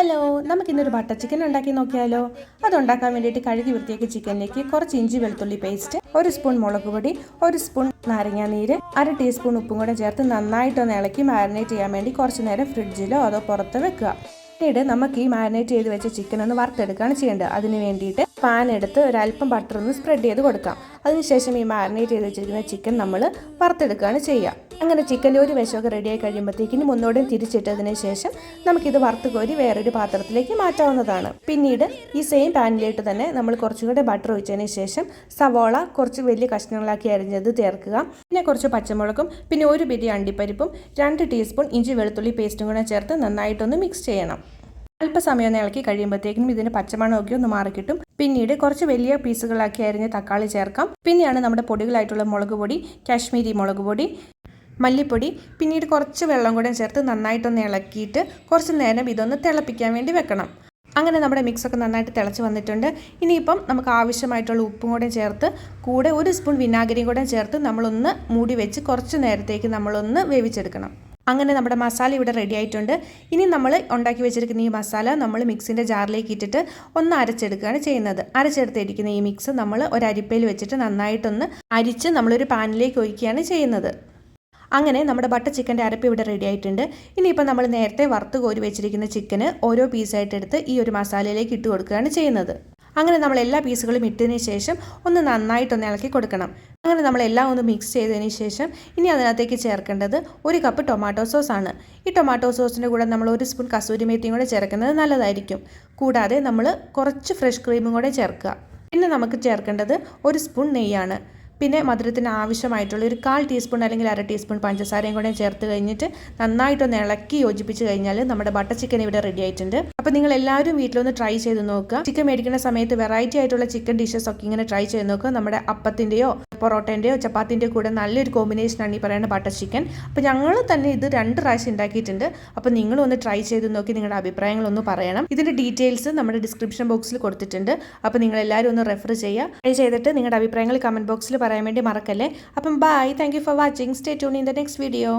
Hello, നമുക്കിന്നൊരു butter chicken ഉണ്ടാക്കി നോക്കിയാലോ. അതുണ്ടാക്കാൻ വേണ്ടിയിട്ട് കഴുകി വൃത്തിയാക്കി ചിക്കനിലേക്ക് കുറച്ച് ഇഞ്ചി വെളുത്തുള്ളി പേസ്റ്റ്, 1 സ്പൂൺ മുളക് പൊടി, 1 സ്പൂൺ നാരങ്ങാ നീര്, 1/2 ടീസ്പൂൺ ഉപ്പും കൂടെ ചേർത്ത് നന്നായിട്ടൊന്ന് ഇളക്കി മാരിനേറ്റ് ചെയ്യാൻ വേണ്ടി കുറച്ച് നേരം ഫ്രിഡ്ജിലോ അതോ പുറത്ത് വെക്കുക. പിന്നീട് നമുക്ക് ഈ മാരിനേറ്റ് ചെയ്ത് വെച്ച ചിക്കൻ ഒന്ന് വറുത്തെടുക്കുകയാണ് ചെയ്യേണ്ടത്. അതിന് വേണ്ടിയിട്ട് പാൻ എടുത്ത് ഒരല്പം ബട്ടർ ഒന്ന് സ്പ്രെഡ് ചെയ്ത് കൊടുക്കാം. അതിനുശേഷം ഈ മാരിനേറ്റ് ചെയ്ത് വെച്ചിരിക്കുന്ന ചിക്കൻ നമ്മൾ വറുത്തെടുക്കുകയാണ് ചെയ്യുക. അങ്ങനെ ചിക്കൻ്റെ ഒരു വശമൊക്കെ റെഡിയായി കഴിയുമ്പോഴത്തേക്കിനും ഒന്നുകൂടെയും തിരിച്ചിട്ടതിന് ശേഷം നമുക്കിത് വറുത്ത് കോരി വേറൊരു പാത്രത്തിലേക്ക് മാറ്റാവുന്നതാണ്. പിന്നീട് ഈ സെയിം പാനിലേക്ക് തന്നെ നമ്മൾ കുറച്ചും കൂടെ ബട്ടർ ഒഴിച്ചതിന് ശേഷം സവോള കുറച്ച് വലിയ കഷ്ണങ്ങളാക്കി അരിഞ്ഞത് ചേർക്കുക. പിന്നെ കുറച്ച് പച്ചമുളകും പിന്നെ ഒരു പിടി അണ്ടിപ്പരിപ്പും 2 ടീസ്പൂൺ ഇഞ്ചി വെളുത്തുള്ളി പേസ്റ്റും കൂടെ ചേർത്ത് നന്നായിട്ടൊന്ന് മിക്സ് ചെയ്യണം. അല്പസമയം ഒന്ന് ഇളക്കി കഴിയുമ്പോഴത്തേക്കും ഇതിന് പച്ചമണമൊക്കെ ഒന്ന് മാറിക്കിട്ടും. പിന്നീട് കുറച്ച് വലിയ പീസുകളാക്കി അരിഞ്ഞ് തക്കാളി ചേർക്കാം. പിന്നെയാണ് നമ്മുടെ പൊടികളായിട്ടുള്ള മുളക് പൊടി, കാശ്മീരി മുളക് പൊടി, മല്ലിപ്പൊടി, പിന്നീട് കുറച്ച് വെള്ളം കൂടെ ചേർത്ത് നന്നായിട്ടൊന്ന് ഇളക്കിയിട്ട് കുറച്ച് നേരം ഇതൊന്ന് തിളപ്പിക്കാൻ വേണ്ടി വെക്കണം. അങ്ങനെ നമ്മുടെ മിക്സൊക്കെ നന്നായിട്ട് തിളച്ച് വന്നിട്ടുണ്ട്. ഇനിയിപ്പം നമുക്ക് ആവശ്യമായിട്ടുള്ള ഉപ്പും കൂടെ ചേർത്ത് കൂടെ 1 സ്പൂൺ വിനാഗിരിയും കൂടെ ചേർത്ത് നമ്മളൊന്ന് മൂടി വെച്ച് കുറച്ച് നേരത്തേക്ക് നമ്മളൊന്ന് വേവിച്ചെടുക്കണം. അങ്ങനെ നമ്മുടെ മസാല ഇവിടെ റെഡി ആയിട്ടുണ്ട്. ഇനി നമ്മൾ ഉണ്ടാക്കി വെച്ചിരിക്കുന്ന ഈ മസാല നമ്മൾ മിക്സിൻ്റെ ജാറിലേക്ക് ഇട്ടിട്ട് ഒന്ന് അരച്ചെടുക്കുകയാണ് ചെയ്യുന്നത്. അരച്ചെടുത്തിരിക്കുന്ന ഈ മിക്സ് നമ്മൾ ഒരു അരിപ്പയിൽ വെച്ചിട്ട് നന്നായിട്ടൊന്ന് അരിച്ച് നമ്മളൊരു പാനിലേക്ക് ഒഴിക്കുകയാണ് ചെയ്യുന്നത്. അങ്ങനെ നമ്മുടെ ബട്ടർ ചിക്കൻ്റെ അരപ്പ് ഇവിടെ റെഡി ആയിട്ടുണ്ട്. ഇനിയിപ്പോൾ നമ്മൾ നേരത്തെ വറുത്ത് കോരി വെച്ചിരിക്കുന്ന ചിക്കന് ഓരോ പീസായിട്ട് എടുത്ത് ഈ ഒരു മസാലയിലേക്ക് ഇട്ട് കൊടുക്കുകയാണ് ചെയ്യുന്നത്. അങ്ങനെ നമ്മൾ എല്ലാ പീസുകളും ഇട്ടതിന് ശേഷം ഒന്ന് നന്നായിട്ടൊന്ന് ഇളക്കി കൊടുക്കണം. അങ്ങനെ നമ്മളെല്ലാം ഒന്ന് മിക്സ് ചെയ്തതിന് ശേഷം ഇനി അതിനകത്തേക്ക് ചേർക്കേണ്ടത് 1 കപ്പ് ടൊമാറ്റോ സോസാണ്. ഈ ടൊമാറ്റോ സോസിൻ്റെ കൂടെ നമ്മൾ 1 സ്പൂൺ കസൂരി മേത്തിയും കൂടെ ചേർക്കുന്നത് നല്ലതായിരിക്കും. കൂടാതെ നമ്മൾ കുറച്ച് ഫ്രഷ് ക്രീമും കൂടെ ചേർക്കുക. പിന്നെ നമുക്ക് ചേർക്കേണ്ടത് 1 സ്പൂൺ നെയ്യാണ്. പിന്നെ മധുരത്തിന് ആവശ്യമായിട്ടുള്ള ഒരു 1/4 ടീസ്പൂൺ അല്ലെങ്കിൽ 1/2 ടീസ്പൂൺ പഞ്ചസാരയും കൂടെ ചേർത്ത് കഴിഞ്ഞിട്ട് നന്നായിട്ടൊന്ന് ഇളക്കി യോജിപ്പിച്ച് കഴിഞ്ഞാൽ നമ്മുടെ ബട്ടർ ചിക്കൻ ഇവിടെ റെഡി ആയിട്ടുണ്ട്. അപ്പോൾ നിങ്ങൾ എല്ലാവരും വീട്ടിലൊന്ന് ട്രൈ ചെയ്ത് നോക്കുക. ചിക്കൻ മേടിക്കുന്ന സമയത്ത് വെറൈറ്റി ആയിട്ടുള്ള ചിക്കൻ ഡിഷസ് ഒക്കെ ഇങ്ങനെ ട്രൈ ചെയ്ത് നോക്കുക. നമ്മുടെ അപ്പത്തിൻ്റെയോ പൊറോട്ടേൻ്റെയോ ചപ്പാത്തിൻ്റെയോ കൂടെ നല്ലൊരു കോമ്പിനേഷനാണ് ഈ പറയുന്ന ബട്ടർ ചിക്കൻ. അപ്പോൾ ഞങ്ങൾ തന്നെ ഇത് 2 പ്രാവശ്യം ഉണ്ടാക്കിയിട്ടുണ്ട്. അപ്പോൾ നിങ്ങളൊന്ന് ട്രൈ ചെയ്ത് നോക്കി നിങ്ങളുടെ അഭിപ്രായങ്ങളൊന്ന് പറയണം. ഇതിൻ്റെ ഡീറ്റെയിൽസ് നമ്മുടെ ഡിസ്ക്രിപ്ഷൻ ബോക്സിൽ കൊടുത്തിട്ടുണ്ട്. അപ്പോൾ നിങ്ങൾ എല്ലാവരും ഒന്ന് റെഫർ ചെയ്യുക. ട്രൈ ചെയ്തിട്ട് നിങ്ങളുടെ അഭിപ്രായങ്ങൾ കമൻറ്റ് ബോക്സിൽ പറയാൻ വേണ്ടി മറക്കല്ലേ. അപ്പം bye, thank you for watching. Stay tune in the next video.